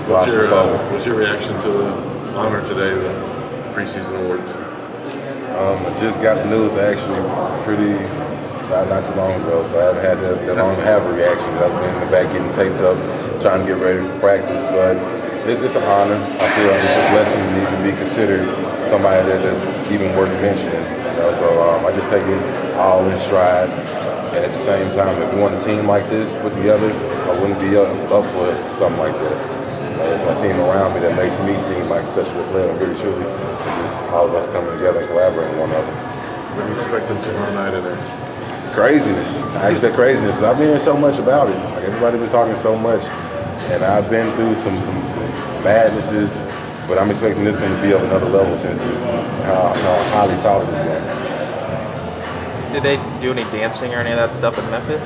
What's your reaction to the honor today, the preseason awards? I just got the news actually not too long ago, so I haven't had that long to have a reaction. I've been in the back getting taped up, trying to get ready for practice, but it's an honor. I feel like it's a blessing to even be considered somebody that's even worth mentioning. So I just take it all in stride, and at the same time, if we want a team like this put together, I wouldn't be up for something like that. It's my team around me that makes me seem like such a good player. Really, truly, it's just all of us coming together and collaborating with one another. What do you expect them tomorrow night in there? Craziness. I expect craziness. I've been hearing so much about it. Like everybody's been talking so much, and I've been through some madnesses, but I'm expecting this one to be of another level since how highly touted it's been. Did they do any dancing or any of that stuff in Memphis?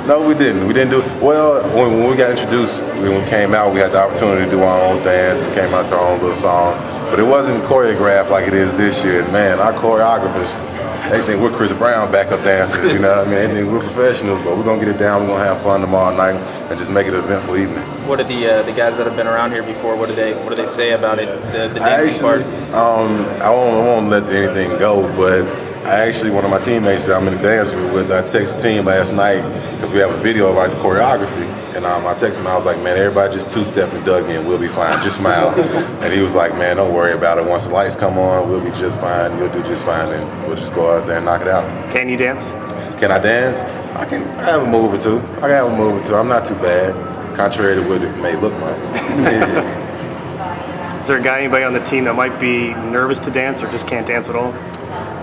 No, we didn't. We didn't do it. Well, when we got introduced, when we came out, we had the opportunity to do our own dance and came out to our own little song. But it wasn't choreographed like it is this year. And man, our choreographers, they think we're Chris Brown backup dancers, you know what I mean? They think we're professionals, but we're going to get it down. We're going to have fun tomorrow night and just make it an eventful evening. What did the guys that have been around here before, what do they say about it, the dancing part? I won't let anything go, but one of my teammates that I'm in the dance with, I texted the team last night because we have a video of our choreography, and I texted him, I was like, man, everybody just two-step and dug in, we'll be fine, just smile. And he was like, man, don't worry about it, once the lights come on, we'll be just fine, you'll do just fine, and we'll just go out there and knock it out. Can you dance? Can I dance? I have a move or two. I'm not too bad, contrary to what it may look like. Is there a guy, anybody on the team that might be nervous to dance or just can't dance at all?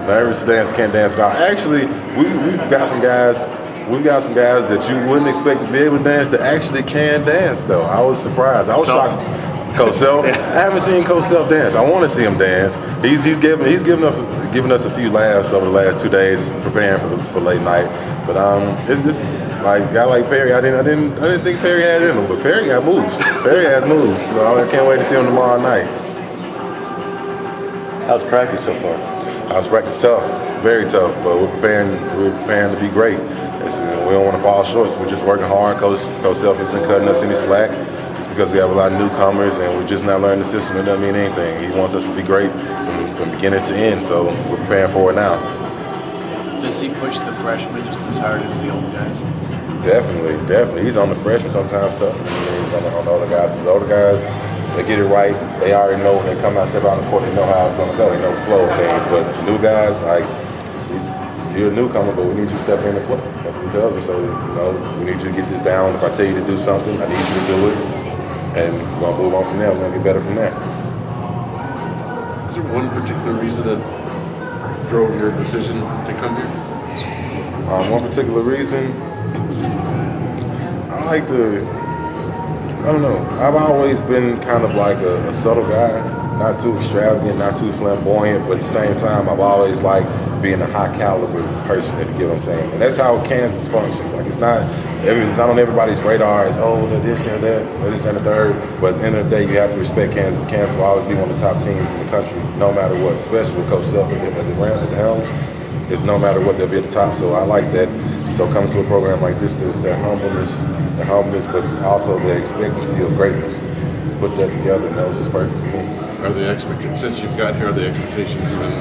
Nervous to dance, can't dance at all. Actually, we've got some guys. We've got some guys that you wouldn't expect to be able to dance that actually can dance. Though I was surprised. I was shocked. Coach Self. I haven't seen Coach Self dance. I want to see him dance. He's given us a few laughs over the last 2 days preparing for late night. But it's just like a guy like Perry. I didn't think Perry had it in him, but Perry got moves. Perry has moves. So I can't wait to see him tomorrow night. How's practice so far? House practice tough, very tough, but we're preparing to be great. We don't want to fall short, so we're just working hard. Coach Self isn't cutting us any slack just because we have a lot of newcomers and we're just not learning the system. It doesn't mean anything. He wants us to be great from beginning to end, so we're preparing for it now. Does he push the freshmen just as hard as the old guys? Definitely. He's on the freshmen sometimes tough. He's on the older guys, because the older guys, they get it right. They already know when they come out, step out on the court, they know how it's going to go. They know the flow of things. But the new guys, like, you're a newcomer, but we need you to step in and play. That's what he tells me. So, we need you to get this down. If I tell you to do something, I need you to do it. And we're going to move on from there. We're going to get better from there. Is there one particular reason that drove your decision to come here? One particular reason, I don't know. I've always been kind of like a subtle guy, not too extravagant, not too flamboyant, but at the same time, I've always liked being a high caliber person, if you get what I'm saying. And that's how Kansas functions. Like it's not on everybody's radar as, they're this, they're that, or this, and the third. But at the end of the day, you have to respect Kansas. Kansas will always be one of the top teams in the country, no matter what, especially with Coach Self at the helms. It's no matter what, they'll be at the top. So I like that. So coming to a program like this, there's that humbleness, but also the expectancy of greatness. Put that together, and that was just perfect for me. Are the expectations, since you've got here, are the expectations even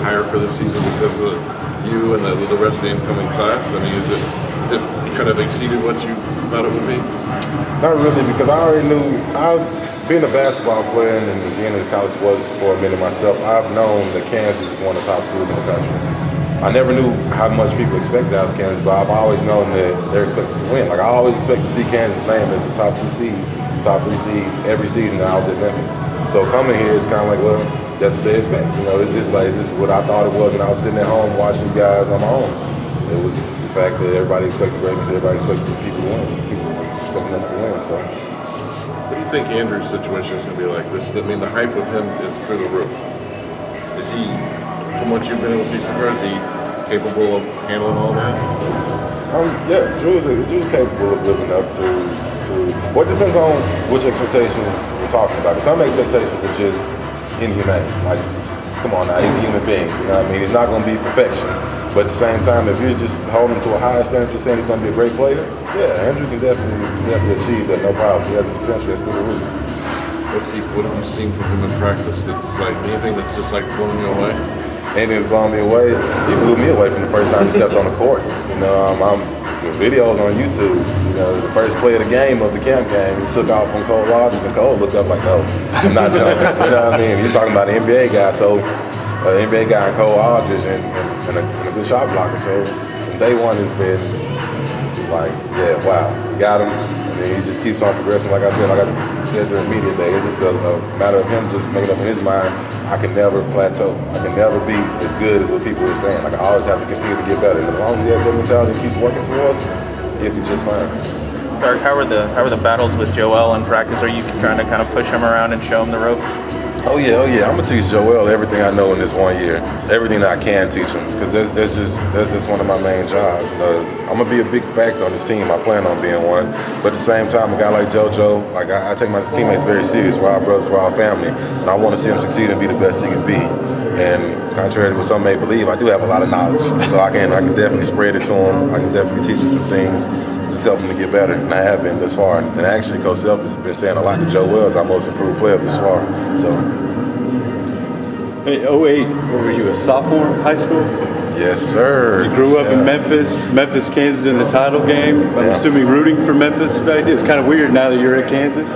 higher for this season because of you and the rest of the incoming class? I mean, is it kind of exceeded what you thought it would be? Not really, because I already knew. Being a basketball player and the beginning of college was for a minute myself, I've known that Kansas is one of the top schools in the country. I never knew how much people expected out of Kansas, but I've always known that they're expected to win. Like I always expect to see Kansas' name as the top 2 seed, top 3 seed every season that I was at Memphis. So coming here is kind of like, well, that's what they expect. It's just like this is what I thought it was when I was sitting at home watching you guys on my own. It was the fact that everybody expected greatness, everybody expected people to win, people expecting us to win. So. What do you think Andrew's situation is going to be like this? I mean, the hype with him is through the roof. Is he, from what you've been able to see so far, is he capable of handling all that? Yeah, Drew's capable of living up to. What depends on which expectations we're talking about. Some expectations are just inhumane. Like, come on now, he's a human being. You know what I mean? He's not going to be perfection. But at the same time, if you're just holding him to a higher standard, just saying he's going to be a great player, yeah, Andrew can definitely achieve that, no problem. He has the potential, that's through the roof. What have you seen from him in practice? It's like anything that's just like blowing you away. Anything's blowing me away. He blew me away from the first time he stepped on the court. You know, the videos on YouTube. You know, the first play of the game of the camp game, he took off on Cole Rogers, and Cole looked up like, no, I'm not jumping. You know what I mean? You're talking about an NBA guy, so an NBA guy and Cole Rogers and a good shot blocker. So from day one, it's been like, yeah, wow, got him. And then he just keeps on progressing. Like I said during media day, it's just a matter of him just making up in his mind, I can never plateau. I can never be as good as what people are saying. Like, I always have to continue to get better. And as long as he has that mentality and keeps working towards, he'll be just fine. Tarik, how are the battles with Joel in practice? Are you trying to kind of push him around and show him the ropes? Oh yeah. I'm gonna teach Joel everything I know in this 1 year, everything that I can teach him, because that's one of my main jobs. I'm gonna be a big factor on this team. I plan on being one, but at the same time, a guy like JoJo, like I take my teammates very serious. We're our brothers, we're our family, and I want to see him succeed and be the best he can be. And contrary to what some may believe, I do have a lot of knowledge, so I can definitely spread it to him. I can definitely teach him some things. Just help him to get better, and I have been this far. And actually, Coach Self has been saying a lot to Joel as our most improved player this far. So. Hey, 08, were you a sophomore in high school? Yes, sir. You grew up in Memphis, Kansas in the title game. I'm assuming rooting for Memphis back then. It's kind of weird now that you're at Kansas.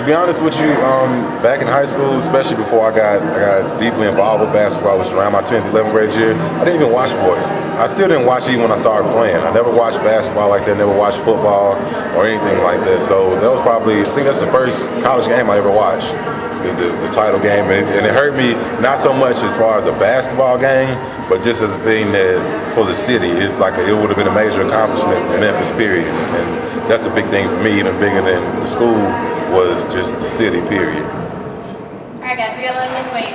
To be honest with you, back in high school, especially before I got deeply involved with basketball, which was around my 10th, 11th grade year, I didn't even watch sports. I still didn't watch even when I started playing. I never watched basketball like that, never watched football or anything like that. So that was probably, I think that's the first college game I ever watched, the title game. And it hurt me not so much as far as a basketball game, but just as a thing that for the city, it's like it would have been a major accomplishment for Memphis, period. And that's a big thing for me, even bigger than the school was just the city, period. All right, guys, we got 11 minutes waiting.